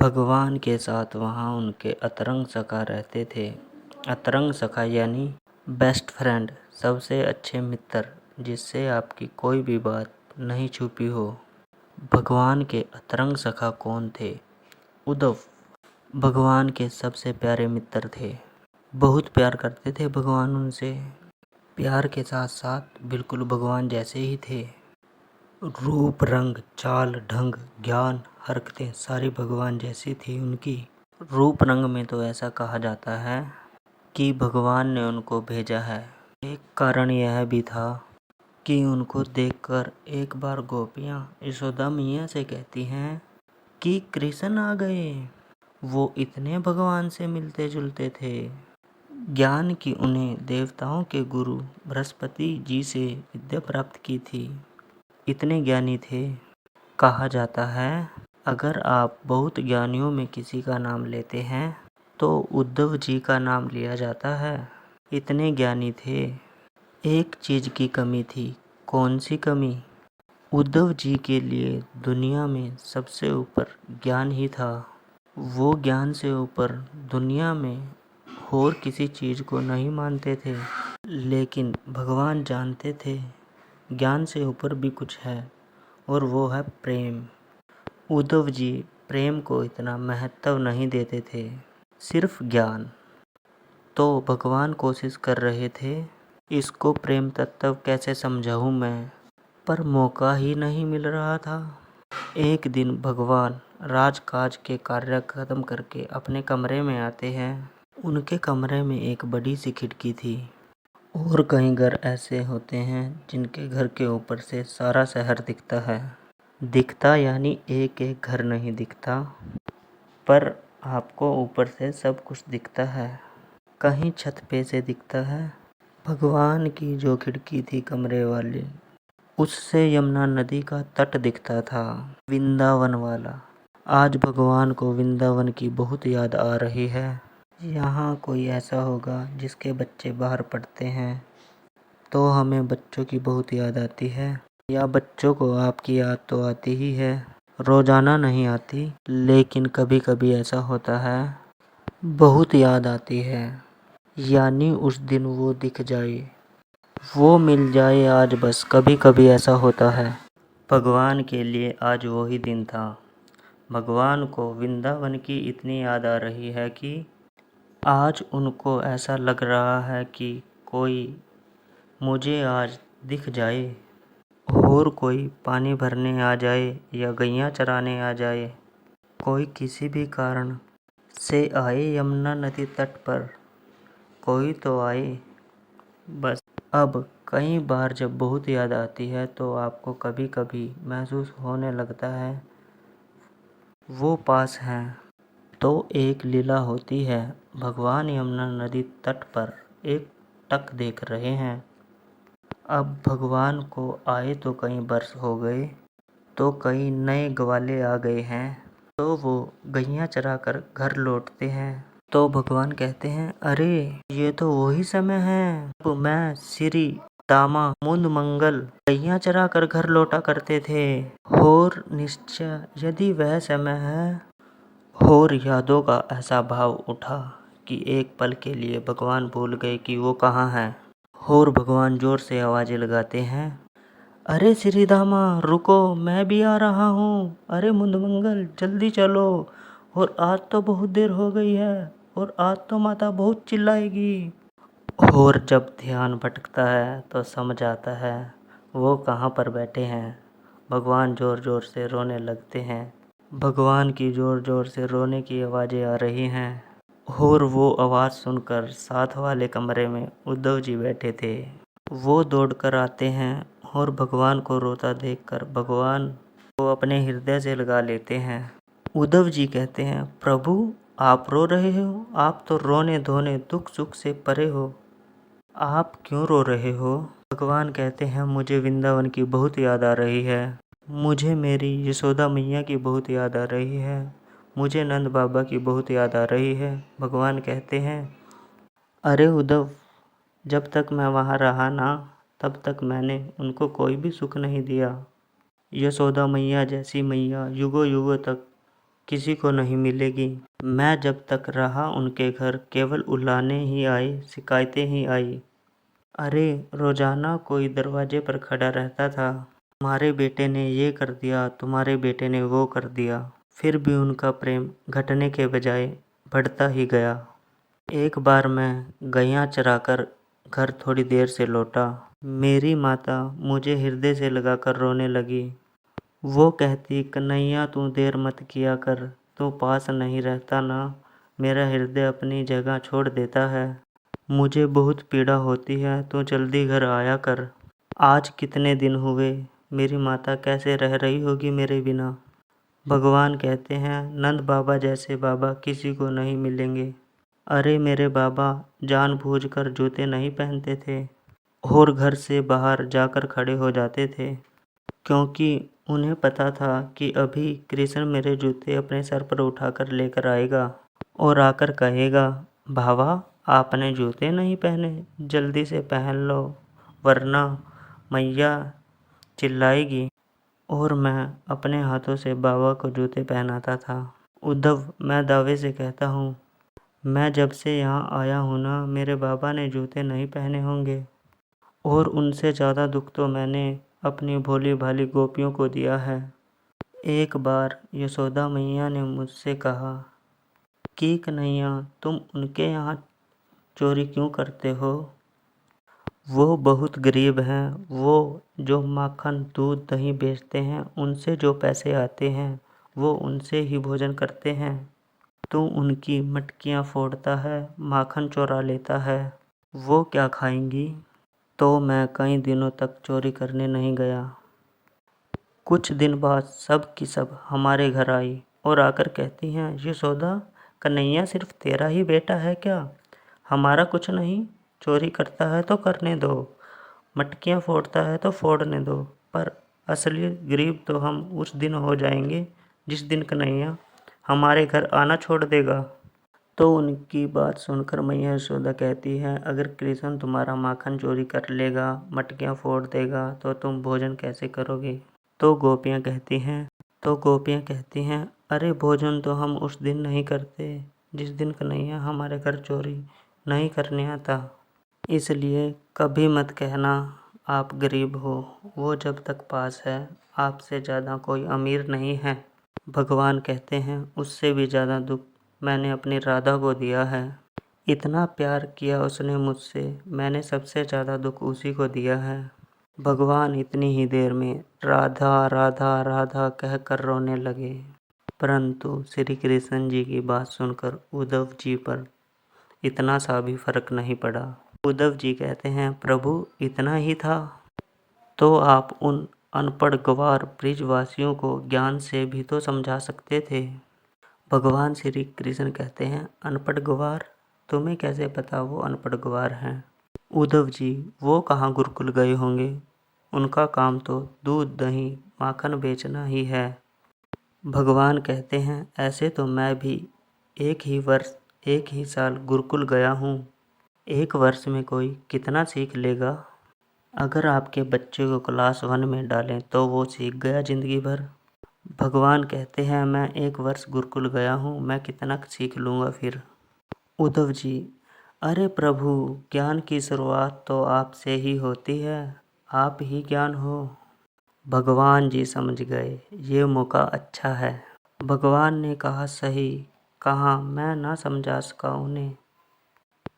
भगवान के साथ वहाँ उनके अतरंग सखा रहते थे। अतरंग सखा यानी बेस्ट फ्रेंड, सबसे अच्छे मित्र, जिससे आपकी कोई भी बात नहीं छुपी हो। भगवान के अतरंग सखा कौन थे? उद्धव भगवान के सबसे प्यारे मित्र थे। बहुत प्यार करते थे भगवान उनसे। प्यार के साथ साथ बिल्कुल भगवान जैसे ही थे। रूप, रंग, चाल, ढंग, ज्ञान, हरकतें सारी भगवान जैसी थी उनकी। रूप रंग में तो ऐसा कहा जाता है कि भगवान ने उनको भेजा है। एक कारण यह भी था कि उनको देखकर एक बार गोपियाँ यशोदा मैया से कहती हैं कि कृष्ण आ गए। वो इतने भगवान से मिलते जुलते थे। ज्ञान की उन्हें देवताओं के गुरु बृहस्पति जी से विद्या प्राप्त की थी। इतने ज्ञानी थे। कहा जाता है अगर आप बहुत ज्ञानियों में किसी का नाम लेते हैं तो उद्धव जी का नाम लिया जाता है। इतने ज्ञानी थे। एक चीज की कमी थी। कौन सी कमी? उद्धव जी के लिए दुनिया में सबसे ऊपर ज्ञान ही था। वो ज्ञान से ऊपर दुनिया में और किसी चीज को नहीं मानते थे। लेकिन भगवान जानते थे ज्ञान से ऊपर भी कुछ है, और वो है प्रेम। उद्धव जी प्रेम को इतना महत्व नहीं देते थे, सिर्फ ज्ञान। तो भगवान कोशिश कर रहे थे इसको प्रेम तत्व कैसे समझाऊं मैं, पर मौका ही नहीं मिल रहा था। एक दिन भगवान राजकाज के कार्य खत्म करके अपने कमरे में आते हैं। उनके कमरे में एक बड़ी सी खिड़की थी। और कई घर ऐसे होते हैं जिनके घर के ऊपर से सारा शहर दिखता है। दिखता यानी एक एक घर नहीं दिखता, पर आपको ऊपर से सब कुछ दिखता है। कहीं छत पे से दिखता है। भगवान की जो खिड़की थी कमरे वाली, उससे यमुना नदी का तट दिखता था, वृंदावन वाला। आज भगवान को वृंदावन की बहुत याद आ रही है। यहाँ कोई ऐसा होगा जिसके बच्चे बाहर पढ़ते हैं तो हमें बच्चों की बहुत याद आती है, या बच्चों को आपकी याद तो आती ही है। रोजाना नहीं आती, लेकिन कभी कभी ऐसा होता है, बहुत याद आती है। यानी उस दिन वो दिख जाए, वो मिल जाए आज बस। कभी कभी ऐसा होता है। भगवान के लिए आज वही दिन था। भगवान को वृंदावन की इतनी याद आ रही है कि आज उनको ऐसा लग रहा है कि कोई मुझे आज दिख जाए, और कोई पानी भरने आ जाए या गैया चराने आ जाए। कोई किसी भी कारण से आए यमुना नदी तट पर, कोई तो आए बस। अब कई बार जब बहुत याद आती है तो आपको कभी कभी महसूस होने लगता है वो पास हैं। तो एक लीला होती है। भगवान यमुना नदी तट पर एक टक देख रहे हैं। अब भगवान को आए तो कई वर्ष हो गए, तो कई नए ग्वाले आ गए हैं। तो वो गैया चरा कर घर लौटते हैं। तो भगवान कहते हैं, अरे ये तो वही समय है जब मैं श्री दामा मुंद मंगल गैया चरा कर घर लौटा करते थे। और निश्चय यदि वह समय है। और यादों का ऐसा भाव उठा कि एक पल के लिए भगवान भूल गए कि वो कहाँ हैं। और भगवान जोर से आवाजें लगाते हैं, अरे श्री दामा रुको, मैं भी आ रहा हूँ। अरे मुंद मंगल जल्दी चलो, और आज तो बहुत देर हो गई है, और आज तो माता बहुत चिल्लाएगी। और जब ध्यान भटकता है तो समझ आता है वो कहाँ पर बैठे हैं। भगवान जोर जोर से रोने लगते हैं। भगवान की जोर जोर से रोने की आवाज़ें आ रही हैं। और वो आवाज़ सुनकर साथ वाले कमरे में उद्धव जी बैठे थे। वो दौड़कर आते हैं और भगवान को रोता देखकर भगवान को अपने हृदय से लगा लेते हैं। उद्धव जी कहते हैं, प्रभु आप रो रहे हो? आप तो रोने धोने दुख सुख से परे हो, आप क्यों रो रहे हो? भगवान कहते हैं, मुझे वृंदावन की बहुत याद आ रही है। मुझे मेरी यशोदा मैया की बहुत याद आ रही है। मुझे नंद बाबा की बहुत याद आ रही है। भगवान कहते हैं, अरे उद्धव, जब तक मैं वहाँ रहा ना, तब तक मैंने उनको कोई भी सुख नहीं दिया। यशोदा मैया जैसी मैया युगों युगों तक किसी को नहीं मिलेगी। मैं जब तक रहा उनके घर केवल उलाहने ही आए, शिकायतें ही आई। अरे रोजाना कोई दरवाजे पर खड़ा रहता था, तुम्हारे बेटे ने ये कर दिया, तुम्हारे बेटे ने वो कर दिया। फिर भी उनका प्रेम घटने के बजाय बढ़ता ही गया। एक बार मैं गैया चराकर घर थोड़ी देर से लौटा। मेरी माता मुझे हृदय से लगाकर रोने लगी। वो कहती, कन्हैया तू देर मत किया कर, तू पास नहीं रहता ना, मेरा हृदय अपनी जगह छोड़ देता है। मुझे बहुत पीड़ा होती है, तू जल्दी घर आया कर। आज कितने दिन हुए, मेरी माता कैसे रह रही होगी मेरे बिना। भगवान कहते हैं, नंद बाबा जैसे बाबा किसी को नहीं मिलेंगे। अरे मेरे बाबा जानबूझकर जूते नहीं पहनते थे और घर से बाहर जाकर खड़े हो जाते थे, क्योंकि उन्हें पता था कि अभी कृष्ण मेरे जूते अपने सर पर उठाकर लेकर आएगा और आकर कहेगा, भावा आपने जूते नहीं पहने, जल्दी से पहन लो वरना मैया चिल्लाएगी। और मैं अपने हाथों से बाबा को जूते पहनाता था। उद्धव, मैं दावे से कहता हूँ, मैं जब से यहाँ आया हूँ ना, मेरे बाबा ने जूते नहीं पहने होंगे। और उनसे ज़्यादा दुख तो मैंने अपनी भोली भाली गोपियों को दिया है। एक बार यशोदा मैया ने मुझसे कहा कि कन्हैया तुम उनके यहाँ चोरी क्यों करते हो? वो बहुत गरीब हैं, वो जो माखन दूध दही बेचते हैं, उनसे जो पैसे आते हैं वो उनसे ही भोजन करते हैं। तू उनकी मटकियाँ फोड़ता है, माखन चुरा लेता है, वो क्या खाएंगी? तो मैं कई दिनों तक चोरी करने नहीं गया। कुछ दिन बाद सब की सब हमारे घर आई और आकर कहती हैं, यशोदा कन्हैया सिर्फ तेरा ही बेटा है क्या? हमारा कुछ नहीं, चोरी करता है तो करने दो, मटकियाँ फोड़ता है तो फोड़ने दो, पर असली गरीब तो हम उस दिन हो जाएंगे जिस दिन कन्हैया हमारे घर आना छोड़ देगा। तो उनकी बात सुनकर मैया यशोदा कहती है, अगर कृष्ण तुम्हारा माखन चोरी कर लेगा, मटकियाँ फोड़ देगा, तो तुम भोजन कैसे करोगे? तो गोपियाँ कहती हैं, अरे भोजन तो हम उस दिन नहीं करते जिस दिन कन्हैया हमारे घर चोरी नहीं करने आता। इसलिए कभी मत कहना आप गरीब हो, वो जब तक पास है आपसे ज़्यादा कोई अमीर नहीं है। भगवान कहते हैं, उससे भी ज़्यादा दुख मैंने अपनी राधा को दिया है। इतना प्यार किया उसने मुझसे, मैंने सबसे ज़्यादा दुख उसी को दिया है। भगवान इतनी ही देर में राधा राधा राधा कहकर रोने लगे। परंतु श्री कृष्ण जी की बात सुनकर उद्धव जी पर इतना सा भी फर्क नहीं पड़ा। उद्धव जी कहते हैं, प्रभु इतना ही था तो आप उन अनपढ़ गंवार ब्रिजवासियों को ज्ञान से भी तो समझा सकते थे। भगवान श्री कृष्ण कहते हैं, अनपढ़ गंवार, तुम्हें कैसे पता वो अनपढ़ गंवार हैं? उद्धव जी वो कहाँ गुरुकुल गए होंगे, उनका काम तो दूध दही माखन बेचना ही है। भगवान कहते हैं, ऐसे तो मैं भी एक ही साल गुरुकुल गया हूँ। एक वर्ष में कोई कितना सीख लेगा? अगर आपके बच्चे को क्लास 1 में डालें तो वो सीख गया जिंदगी भर। भगवान कहते हैं, मैं एक वर्ष गुरुकुल गया हूँ, मैं कितना सीख लूँगा फिर। उद्धव जी, अरे प्रभु ज्ञान की शुरुआत तो आपसे ही होती है, आप ही ज्ञान हो। भगवान जी समझ गए ये मौका अच्छा है। भगवान ने कहा, सही कहा, मैं ना समझा सका उन्हें।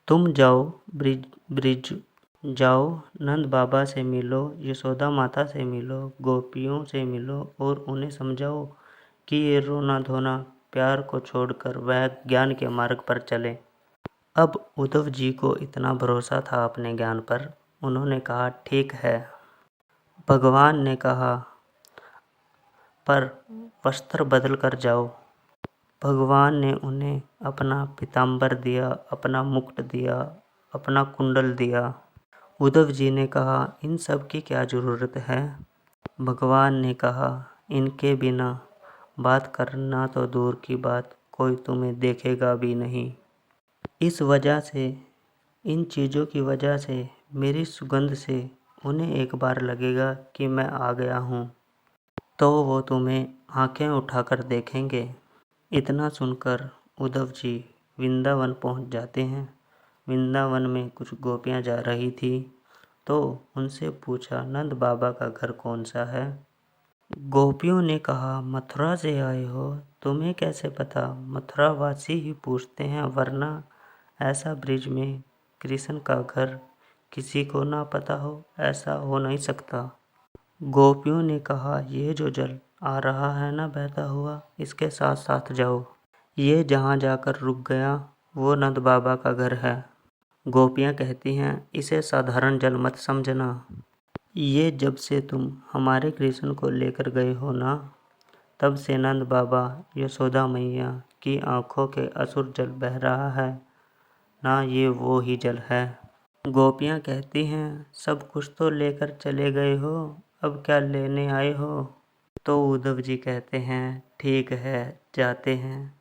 तुम जाओ ब्रिज जाओ, नंद बाबा से मिलो, यशोदा माता से मिलो, गोपियों से मिलो और उन्हें समझाओ कि ये रोना धोना प्यार को छोड़कर वह ज्ञान के मार्ग पर चले। अब उद्धव जी को इतना भरोसा था अपने ज्ञान पर, उन्होंने कहा, ठीक है। भगवान ने कहा, पर वस्त्र बदल कर जाओ। भगवान ने उन्हें अपना पीताम्बर दिया, अपना मुकुट दिया, अपना कुंडल दिया। उद्धव जी ने कहा, इन सब की क्या ज़रूरत है? भगवान ने कहा, इनके बिना बात करना तो दूर की बात, कोई तुम्हें देखेगा भी नहीं। इस वजह से, इन चीज़ों की वजह से, मेरी सुगंध से उन्हें एक बार लगेगा कि मैं आ गया हूँ, तो वो तुम्हें आंखें उठाकर देखेंगे। इतना सुनकर उद्धव जी वृंदावन पहुंच जाते हैं। वृंदावन में कुछ गोपियां जा रही थी तो उनसे पूछा, नंद बाबा का घर कौन सा है? गोपियों ने कहा, मथुरा से आए हो, तुम्हें कैसे पता? मथुरा वासी ही पूछते हैं, वरना ऐसा ब्रिज में कृष्ण का घर किसी को ना पता हो, ऐसा हो नहीं सकता। गोपियों ने कहा, ये जो जल आ रहा है ना बहता हुआ, इसके साथ साथ जाओ। ये जहाँ जाकर रुक गया वो नंद बाबा का घर है। गोपियाँ कहती हैं, इसे साधारण जल मत समझना। ये जब से तुम हमारे कृष्ण को लेकर गए हो ना, तब से नंद बाबा यशोदा मैया की आंखों के असुर जल बह रहा है ना, ये वो ही जल है। गोपियाँ कहती हैं, सब कुछ तो लेकर चले गए हो, अब क्या लेने आए हो? तो उद्धव जी कहते हैं, ठीक है, जाते हैं।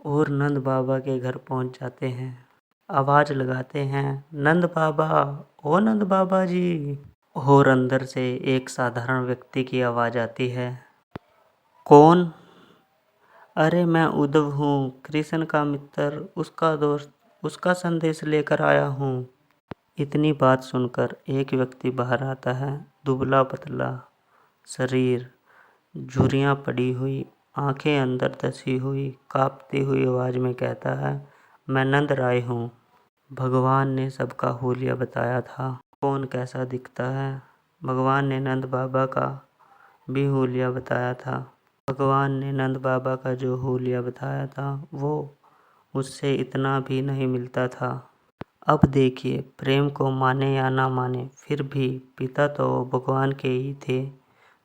और नंद बाबा के घर पहुंच जाते हैं। आवाज़ लगाते हैं, नंद बाबा, ओ नंद बाबा जी। और अंदर से एक साधारण व्यक्ति की आवाज़ आती है, कौन? अरे मैं उद्धव हूँ, कृष्ण का मित्र, उसका दोस्त, उसका संदेश लेकर आया हूँ। इतनी बात सुनकर एक व्यक्ति बाहर आता है, दुबला पतला शरीर, झुर्रियाँ पड़ी हुई, आंखें अंदर धसी हुई, कांपती हुई आवाज़ में कहता है, मैं नंद राय हूँ। भगवान ने सबका हुलिया बताया था, कौन कैसा दिखता है। भगवान ने नंद बाबा का भी हुलिया बताया था। भगवान ने नंद बाबा का जो हुलिया बताया था वो उससे इतना भी नहीं मिलता था। अब देखिए, प्रेम को माने या ना माने, फिर भी पिता तो भगवान के ही थे।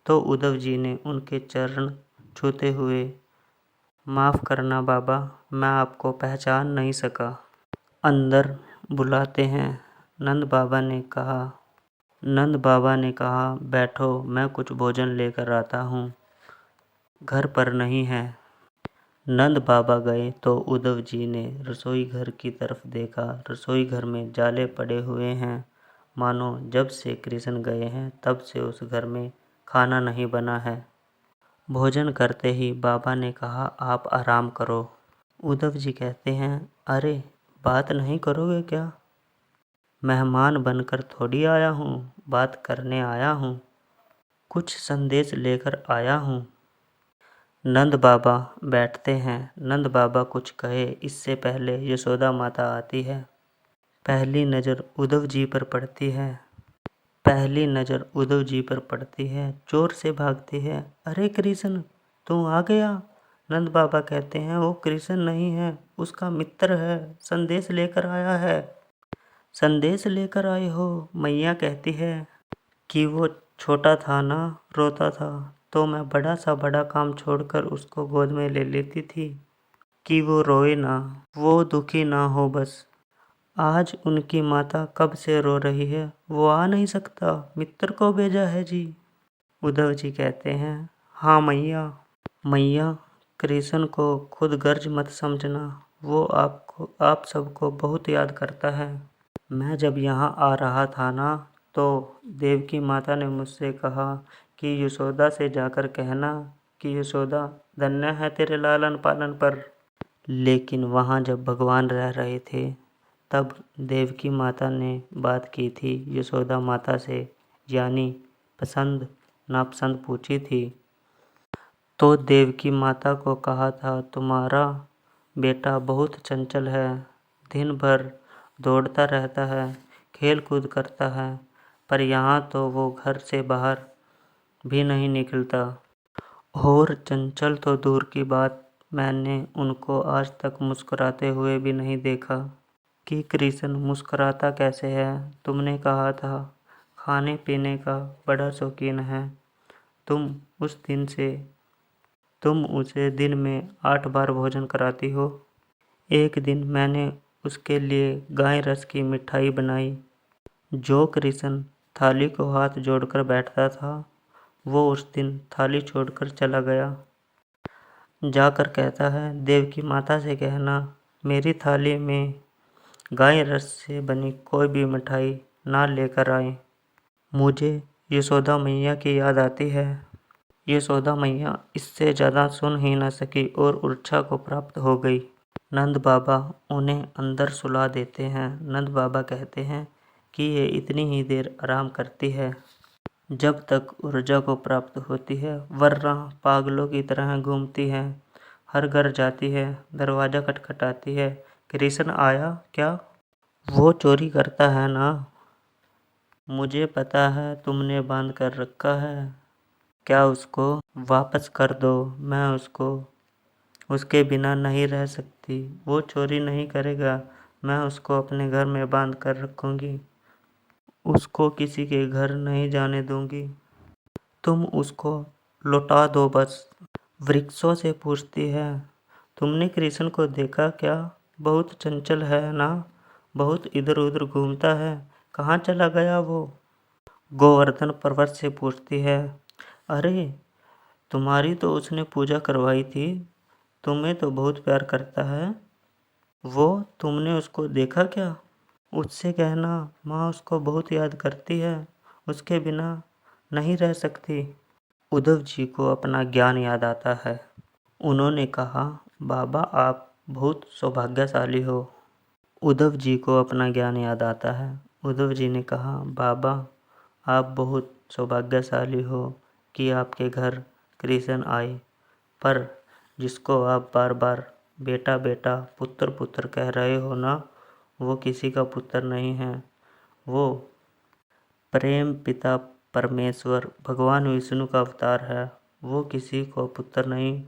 तो उद्धव जी ने उनके चरण छूते हुए, माफ़ करना बाबा, मैं आपको पहचान नहीं सका। अंदर बुलाते हैं। नंद बाबा ने कहा, बैठो, मैं कुछ भोजन लेकर आता हूँ, घर पर नहीं है। नंद बाबा गए तो उद्धव जी ने रसोई घर की तरफ देखा। रसोई घर में जाले पड़े हुए हैं, मानो जब से कृष्ण गए हैं तब से उस घर में खाना नहीं बना है। भोजन करते ही बाबा ने कहा, आप आराम करो। उद्धव जी कहते हैं, अरे बात नहीं करोगे क्या? मेहमान बनकर थोड़ी आया हूँ, बात करने आया हूँ, कुछ संदेश लेकर आया हूँ। नंद बाबा बैठते हैं। नंद बाबा कुछ कहे इससे पहले यशोदा माता आती है। पहली नज़र उद्धव जी पर पड़ती है, जोर से भागती है, अरे कृष्ण, तू आ गया। नंद बाबा कहते हैं, वो कृष्ण नहीं है, उसका मित्र है, संदेश लेकर आया है। संदेश लेकर आए हो? मैया कहती है कि वो छोटा था ना, रोता था, तो मैं बड़ा काम छोड़कर उसको गोद में ले लेती थी कि वो रोए ना, वो दुखी ना हो बस। आज उनकी माता कब से रो रही है, वो आ नहीं सकता, मित्र को भेजा है जी। उद्धव जी कहते हैं, हाँ मैया, कृष्ण को खुद गर्ज मत समझना, वो आप सबको बहुत याद करता है। मैं जब यहाँ आ रहा था ना, तो देवकी माता ने मुझसे कहा कि यशोदा से जाकर कहना कि यशोदा धन्य है तेरे लालन पालन पर। लेकिन वहाँ जब भगवान रह रहे थे तब देवकी माता ने बात की थी यशोदा माता से, यानी पसंद नापसंद पूछी थी। तो देवकी माता को कहा था, तुम्हारा बेटा बहुत चंचल है, दिन भर दौड़ता रहता है, खेल कूद करता है, पर यहाँ तो वो घर से बाहर भी नहीं निकलता। और चंचल तो दूर की बात, मैंने उनको आज तक मुस्कुराते हुए भी नहीं देखा। कि कृष्ण मुस्कुराता कैसे है? तुमने कहा था खाने पीने का बड़ा शौकीन है। तुम उसे दिन में 8 बार भोजन कराती हो। एक दिन मैंने उसके लिए गाय रस की मिठाई बनाई। जो कृष्ण थाली को हाथ जोड़कर बैठता था, वो उस दिन थाली छोड़कर चला गया। जाकर कहता है, देवकी माता से कहना मेरी थाली में गाय रस से बनी कोई भी मिठाई ना लेकर आए। मुझे यशोदा मैया की याद आती है। यशोदा मैया इससे ज़्यादा सुन ही न सकी और ऊर्जा को प्राप्त हो गई। नंद बाबा उन्हें अंदर सुला देते हैं। नंद बाबा कहते हैं कि ये इतनी ही देर आराम करती है जब तक ऊर्जा को प्राप्त होती है, वरना पागलों की तरह घूमती है, हर घर जाती है, दरवाज़ा खटखटाती है। कृष्ण आया क्या? वो चोरी करता है ना? मुझे पता है तुमने बांध कर रखा है। क्या उसको वापस कर दो, मैं उसके बिना नहीं रह सकती। वो चोरी नहीं करेगा, मैं उसको अपने घर में बांध कर रखूंगी, उसको किसी के घर नहीं जाने दूंगी। तुम उसको लौटा दो बस। वृक्षों से पूछती है, तुमने कृष्ण को देखा क्या? बहुत चंचल है ना, बहुत इधर उधर घूमता है, कहाँ चला गया वो? गोवर्धन पर्वत से पूछती है, अरे तुम्हारी तो उसने पूजा करवाई थी, तुम्हें तो बहुत प्यार करता है वो, तुमने उसको देखा क्या? उससे कहना माँ उसको बहुत याद करती है, उसके बिना नहीं रह सकती। उद्धव जी को अपना ज्ञान याद आता है। उन्होंने कहा, बाबा आप बहुत सौभाग्यशाली हो। उद्धव जी को अपना ज्ञान याद आता है। उद्धव जी ने कहा, बाबा आप बहुत सौभाग्यशाली हो कि आपके घर कृष्ण आए, पर जिसको आप बार बार बेटा बेटा पुत्र पुत्र कह रहे हो ना, वो किसी का पुत्र नहीं है। वो प्रेम पिता परमेश्वर भगवान विष्णु का अवतार है। वो किसी को पुत्र नहीं,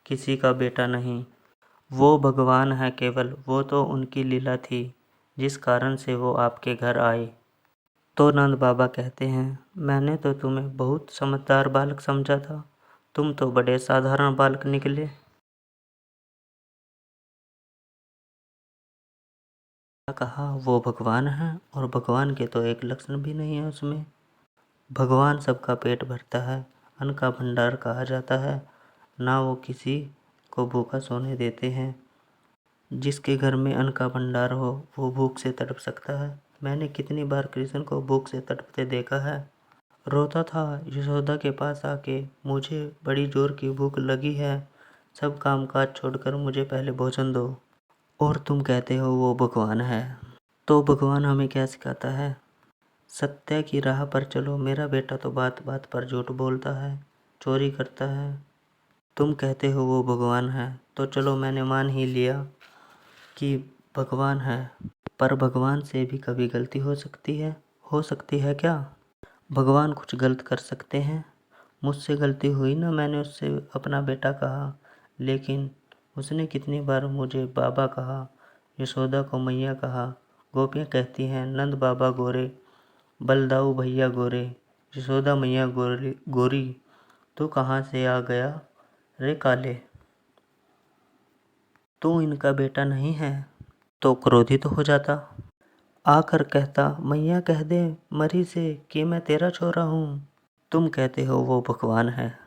किसी का बेटा नहीं। वो भगवान है केवल, वो तो उनकी लीला थी जिस कारण से वो आपके घर आए। तो नंद बाबा कहते हैं, मैंने तो तुम्हें बहुत समझदार बालक समझा था, तुम तो बड़े साधारण बालक निकले। कहा वो भगवान है, और भगवान के तो एक लक्षण भी नहीं है उसमें। भगवान सबका पेट भरता है, अन्न का भंडार कहा जाता है, ना वो किसी को भूखा सोने देते हैं। जिसके घर में अन्न का भंडार हो वो भूख से तड़प सकता है। मैंने कितनी बार कृष्ण को भूख से तड़पते देखा है। रोता था यशोदा के पास आके, मुझे बड़ी जोर की भूख लगी है, सब काम काज छोड़कर मुझे पहले भोजन दो। और तुम कहते हो वो भगवान है। तो भगवान हमें क्या सिखाता है? सत्य की राह पर चलो। मेरा बेटा तो बात बात पर झूठ बोलता है, चोरी करता है। तुम कहते हो वो भगवान है, तो चलो मैंने मान ही लिया कि भगवान है, पर भगवान से भी कभी गलती हो सकती है। हो सकती है क्या? भगवान कुछ गलत कर सकते हैं। मुझसे गलती हुई ना, मैंने उससे अपना बेटा कहा, लेकिन उसने कितनी बार मुझे बाबा कहा, यशोदा को मैया कहा। गोपियाँ कहती हैं, नंद बाबा गोरे, बलदाऊ भैया गोरे, यशोदा मैया गोरी गोरी, तू कहाँ से आ गया रे काले? तू इनका बेटा नहीं है। तो क्रोधित हो जाता, आकर कहता, मैया कह दे मरी से कि मैं तेरा छोरा हूँ। तुम कहते हो वो भगवान है,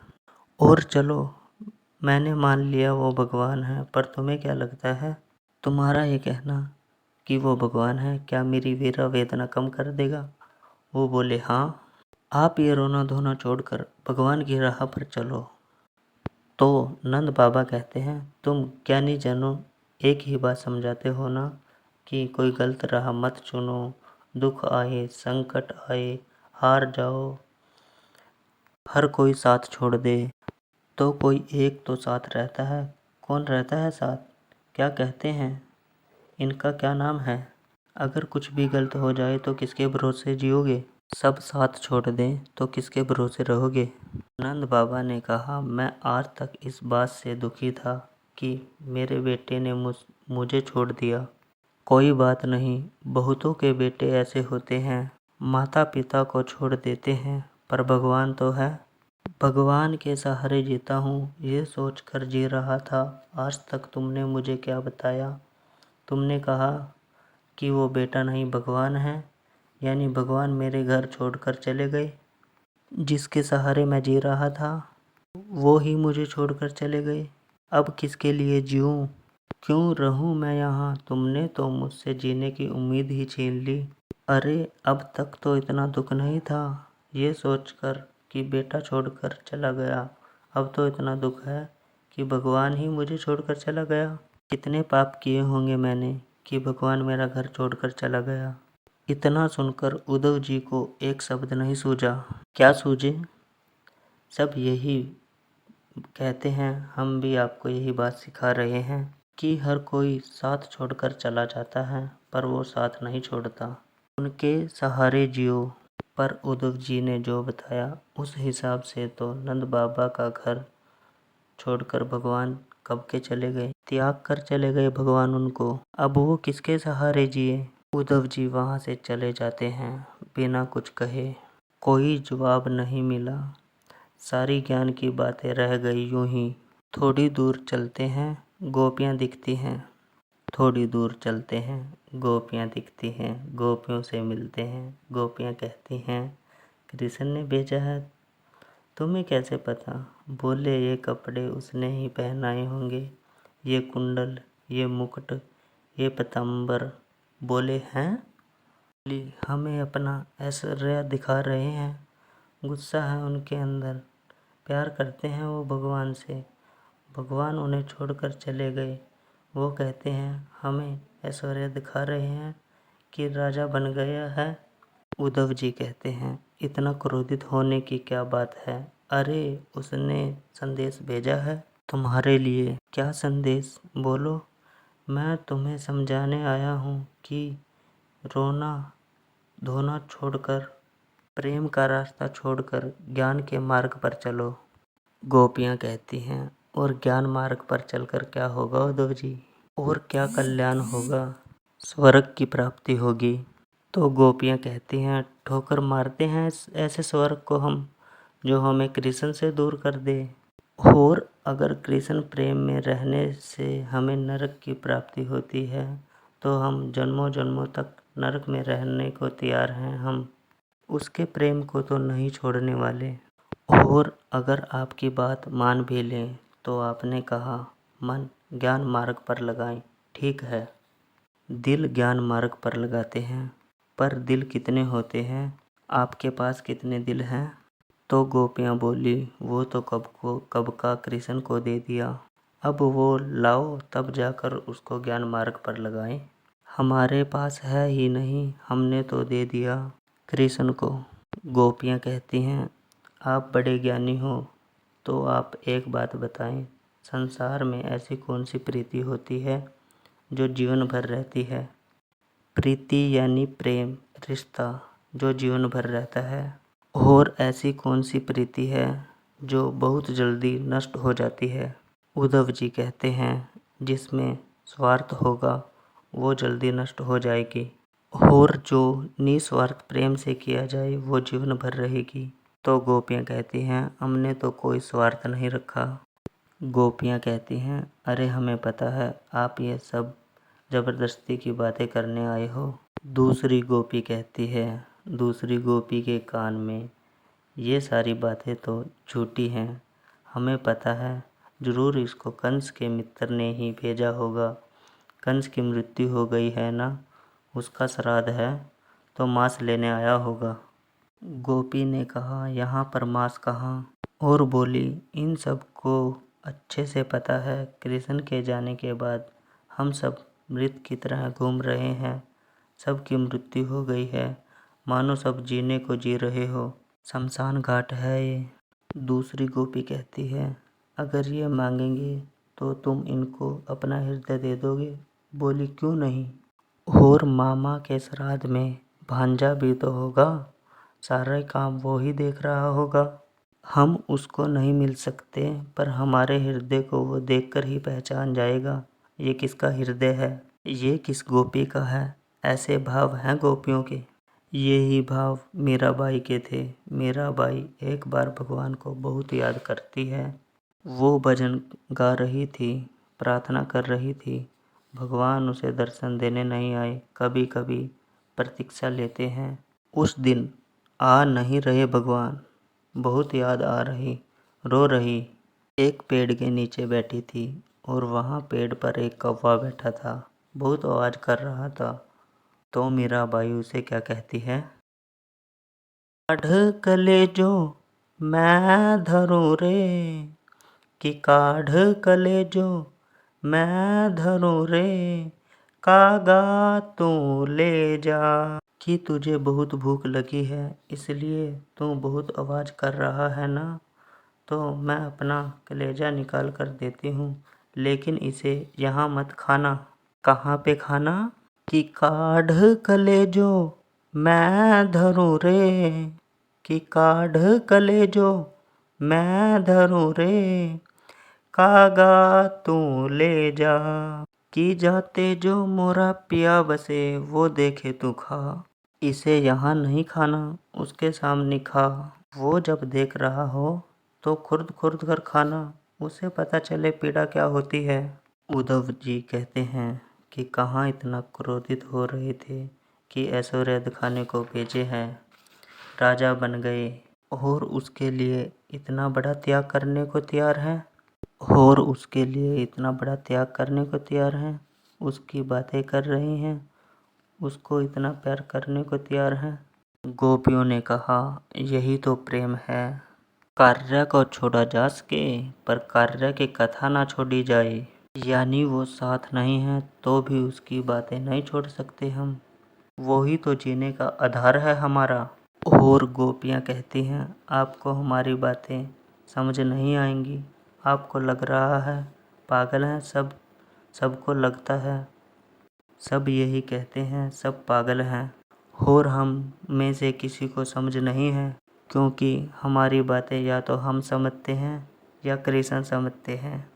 और चलो मैंने मान लिया वो भगवान है, पर तुम्हें क्या लगता है तुम्हारा ये कहना कि वो भगवान है क्या मेरी वीरा वेदना कम कर देगा? वो बोले, हाँ, आप ये रोना धोना छोड़कर भगवान की राह पर चलो। तो नंद बाबा कहते हैं, तुम ज्ञानी जनों एक ही बात समझाते हो ना, कि कोई गलत राह मत चुनो, दुख आए संकट आए हार जाओ, हर कोई साथ छोड़ दे तो कोई एक तो साथ रहता है। कौन रहता है साथ? क्या कहते हैं? इनका क्या नाम है? अगर कुछ भी गलत हो जाए तो किसके भरोसे जियोगे? सब साथ छोड़ दें तो किसके भरोसे रहोगे? नंद बाबा ने कहा, मैं आज तक इस बात से दुखी था कि मेरे बेटे ने मुझे छोड़ दिया। कोई बात नहीं, बहुतों के बेटे ऐसे होते हैं, माता पिता को छोड़ देते हैं, पर भगवान तो है। भगवान के सहारे जीता हूँ, ये सोच कर जी रहा था। आज तक तुमने मुझे क्या बताया? तुमने कहा कि वो बेटा नहीं भगवान है, यानी भगवान मेरे घर छोड़कर चले गए। जिसके सहारे मैं जी रहा था वो ही मुझे छोड़कर चले गए। अब किसके लिए जीऊँ? क्यों रहूँ मैं यहाँ? तुमने तो मुझसे जीने की उम्मीद ही छीन ली। अरे अब तक तो इतना दुख नहीं था। ये सोचकर कि बेटा छोड़कर चला गया। अब तो इतना दुख है कि भगवान ही मुझे छोड़कर चला गया। कितने पाप किए होंगे मैंने कि भगवान मेरा घर छोड़कर चला गया। इतना सुनकर उद्धव जी को एक शब्द नहीं सूझा। क्या सूझे? सब यही कहते हैं, हम भी आपको यही बात सिखा रहे हैं कि हर कोई साथ छोड़कर चला जाता है, पर वो साथ नहीं छोड़ता। उनके सहारे जियो। पर उद्धव जी ने जो बताया उस हिसाब से तो नंद बाबा का घर छोड़कर भगवान कब के चले गए, त्याग कर चले गए भगवान उनको। अब वो किसके सहारे जिए? उद्धव जी वहाँ से चले जाते हैं बिना कुछ कहे। कोई जवाब नहीं मिला। सारी ज्ञान की बातें रह गई यूं ही। थोड़ी दूर चलते हैं, गोपियाँ दिखती हैं। थोड़ी दूर चलते हैं, गोपियाँ दिखती हैं। गोपियों से मिलते हैं। गोपियाँ कहती हैं, कृष्ण ने भेजा है। तुम्हें कैसे पता? बोले, ये कपड़े उसने ही पहनाए होंगे, ये कुंडल, ये मुकुट, ये पीताम्बर। बोले, हैं? बोली, हमें अपना ऐश्वर्य दिखा रहे हैं। गुस्सा है उनके अंदर। प्यार करते हैं वो भगवान से। भगवान उन्हें छोड़कर चले गए। वो कहते हैं, हमें ऐश्वर्य दिखा रहे हैं कि राजा बन गया है। उद्धव जी कहते हैं, इतना क्रोधित होने की क्या बात है? अरे, उसने संदेश भेजा है तुम्हारे लिए। क्या संदेश? बोलो। मैं तुम्हें समझाने आया हूँ कि रोना धोना छोड़कर, प्रेम का रास्ता छोड़कर ज्ञान के मार्ग पर चलो। गोपियाँ कहती हैं, और ज्ञान मार्ग पर चलकर क्या होगा उद्धव जी? और क्या कल्याण होगा? स्वर्ग की प्राप्ति होगी। तो गोपियाँ कहती हैं, ठोकर मारते हैं ऐसे स्वर्ग को हम, जो हमें कृष्ण से दूर कर दे। और अगर कृष्ण प्रेम में रहने से हमें नरक की प्राप्ति होती है, तो हम जन्मों जन्मों तक नरक में रहने को तैयार हैं। हम उसके प्रेम को तो नहीं छोड़ने वाले। और अगर आपकी बात मान भी लें, तो आपने कहा मन ज्ञान मार्ग पर लगाएं। ठीक है, दिल ज्ञान मार्ग पर लगाते हैं, पर दिल कितने होते हैं? आपके पास कितने दिल हैं? तो गोपियाँ बोली, वो तो कब का कृष्ण को दे दिया। अब वो लाओ, तब जाकर उसको ज्ञान मार्ग पर लगाएं। हमारे पास है ही नहीं, हमने तो दे दिया कृष्ण को। गोपियाँ कहती हैं, आप बड़े ज्ञानी हो, तो आप एक बात बताएं, संसार में ऐसी कौन सी प्रीति होती है जो जीवन भर रहती है? प्रीति यानी प्रेम, रिश्ता जो जीवन भर रहता है। और ऐसी कौन सी प्रीति है जो बहुत जल्दी नष्ट हो जाती है? उद्धव जी कहते हैं, जिसमें स्वार्थ होगा वो जल्दी नष्ट हो जाएगी, और जो निस्वार्थ प्रेम से किया जाए वो जीवन भर रहेगी। तो गोपियाँ कहती हैं, हमने तो कोई स्वार्थ नहीं रखा। गोपियाँ कहती हैं, अरे हमें पता है आप ये सब ज़बरदस्ती की बातें करने आए हो। दूसरी गोपी कहती है, दूसरी गोपी के कान में, ये सारी बातें तो झूठी हैं। हमें पता है ज़रूर इसको कंस के मित्र ने ही भेजा होगा। कंस की मृत्यु हो गई है ना, उसका श्राद्ध है, तो मांस लेने आया होगा। गोपी ने कहा, यहाँ पर मांस कहाँ? और बोली, इन सब को अच्छे से पता है, कृष्ण के जाने के बाद हम सब मृत की तरह घूम रहे हैं। सबकी मृत्यु हो गई है, मानो सब जीने को जी रहे हो। शमशान घाट है ये। दूसरी गोपी कहती है, अगर ये मांगेंगे तो तुम इनको अपना हृदय दे दोगे? बोली, क्यों नहीं? और मामा के श्राद्ध में भांजा भी तो होगा, सारा काम वो ही देख रहा होगा। हम उसको नहीं मिल सकते, पर हमारे हृदय को वो देखकर ही पहचान जाएगा ये किसका हृदय है, ये किस गोपी का है। ऐसे भाव हैं गोपियों के। ये ही भाव मीराबाई के थे। मीराबाई एक बार भगवान को बहुत याद करती है। वो भजन गा रही थी, प्रार्थना कर रही थी। भगवान उसे दर्शन देने नहीं आए। कभी कभी प्रतीक्षा लेते हैं। उस दिन आ नहीं रहे भगवान। बहुत याद आ रही, रो रही। एक पेड़ के नीचे बैठी थी, और वहाँ पेड़ पर एक कौवा बैठा था, बहुत आवाज़ कर रहा था। तो मीराबाई उसे क्या कहती है, पढ़ कलेजो मैं धरूं रे कि काढ़ कलेजो, मैं धरूं रे कागा तू ले जा। कि तुझे बहुत भूख लगी है इसलिए तू बहुत आवाज़ कर रहा है ना, तो मैं अपना कलेजा निकाल कर देती हूँ, लेकिन इसे यहाँ मत खाना। कहाँ पे खाना? कि काढ़ कलेजो मैं धरूं रे, कि काढ़ कलेजो मैं धरूं रे कागा तू ले जा। कि जाते जो मोरा पिया बसे वो देखे तू खा। इसे यहाँ नहीं खाना, उसके सामने खा। वो जब देख रहा हो तो खुर्द खुर्द कर खाना, उसे पता चले पीड़ा क्या होती है। उद्धव जी कहते हैं कि कहाँ इतना क्रोधित हो रहे थे कि ऐश्वर्य खाने को भेजे हैं, राजा बन गए और उसके लिए इतना बड़ा त्याग करने को तैयार हैं, और उसके लिए इतना बड़ा त्याग करने को तैयार हैं, उसकी बातें कर रहे हैं, उसको इतना प्यार करने को तैयार हैं। गोपियों ने कहा यही तो प्रेम है, कार्य को छोड़ा जा सके पर कार्य की कथा ना छोड़ी जाए। यानी वो साथ नहीं है तो भी उसकी बातें नहीं छोड़ सकते हम, वही तो जीने का आधार है हमारा। और गोपियाँ कहती हैं आपको हमारी बातें समझ नहीं आएंगी, आपको लग रहा है पागल हैं सब, सबको लगता है, सब यही कहते हैं सब पागल हैं, और हम में से किसी को समझ नहीं है, क्योंकि हमारी बातें या तो हम समझते हैं या कृष्ण समझते हैं।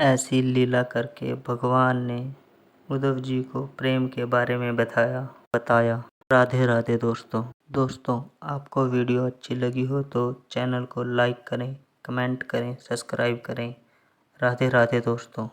ऐसी लीला करके भगवान ने उद्धव जी को प्रेम के बारे में बताया। राधे राधे दोस्तों आपको वीडियो अच्छी लगी हो तो चैनल को लाइक करें, कमेंट करें, सब्सक्राइब करें। राधे राधे दोस्तों।